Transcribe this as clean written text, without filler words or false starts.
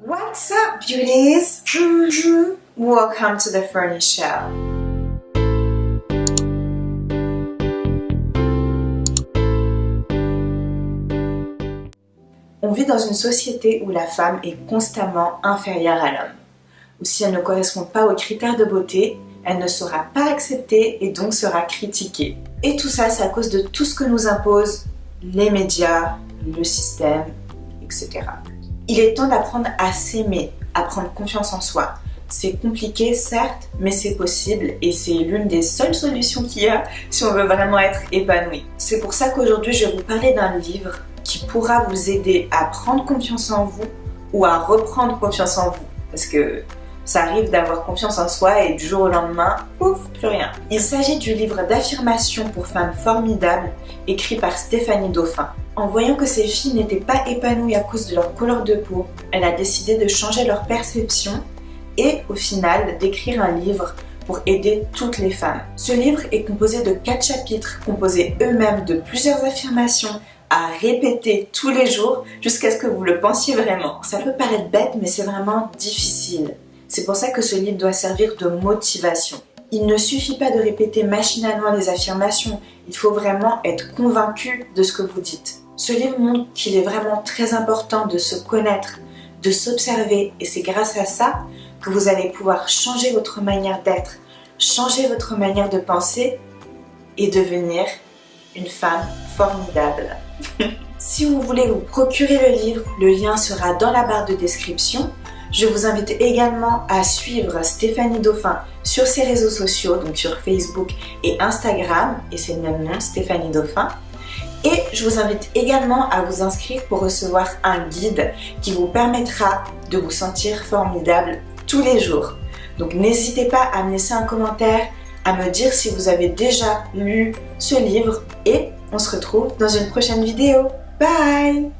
What's up, beauties? Welcome to the Fernie Show. On vit dans une société où la femme est constamment inférieure à l'homme. Ou si elle ne correspond pas aux critères de beauté, elle ne sera pas acceptée et donc sera critiquée. Et tout ça, c'est à cause de tout ce que nous imposent les médias, le système, etc. Il est temps d'apprendre à s'aimer, à prendre confiance en soi. C'est compliqué, certes, mais c'est possible et c'est l'une des seules solutions qu'il y a si on veut vraiment être épanoui. C'est pour ça qu'aujourd'hui, je vais vous parler d'un livre qui pourra vous aider à prendre confiance en vous ou à reprendre confiance en vous. Parce que ça arrive d'avoir confiance en soi et du jour au lendemain, pouf, plus rien. Il s'agit du livre d'affirmation pour femmes formidables, écrit par Stéphanie Dauphin. En voyant que ces filles n'étaient pas épanouies à cause de leur couleur de peau, elle a décidé de changer leur perception et au final d'écrire un livre pour aider toutes les femmes. Ce livre est composé de 4 chapitres, composés eux-mêmes de plusieurs affirmations à répéter tous les jours jusqu'à ce que vous le pensiez vraiment. Ça peut paraître bête, mais c'est vraiment difficile. C'est pour ça que ce livre doit servir de motivation. Il ne suffit pas de répéter machinalement les affirmations, il faut vraiment être convaincu de ce que vous dites. Ce livre montre qu'il est vraiment très important de se connaître, de s'observer, et c'est grâce à ça que vous allez pouvoir changer votre manière d'être, changer votre manière de penser et devenir une femme formidable. Si vous voulez vous procurer le livre, le lien sera dans la barre de description. Je vous invite également à suivre Stéphanie Dauphin sur ses réseaux sociaux, donc sur Facebook et Instagram, et c'est le même nom, Stéphanie Dauphin. Et je vous invite également à vous inscrire pour recevoir un guide qui vous permettra de vous sentir formidable tous les jours. Donc n'hésitez pas à me laisser un commentaire, à me dire si vous avez déjà lu ce livre et on se retrouve dans une prochaine vidéo. Bye!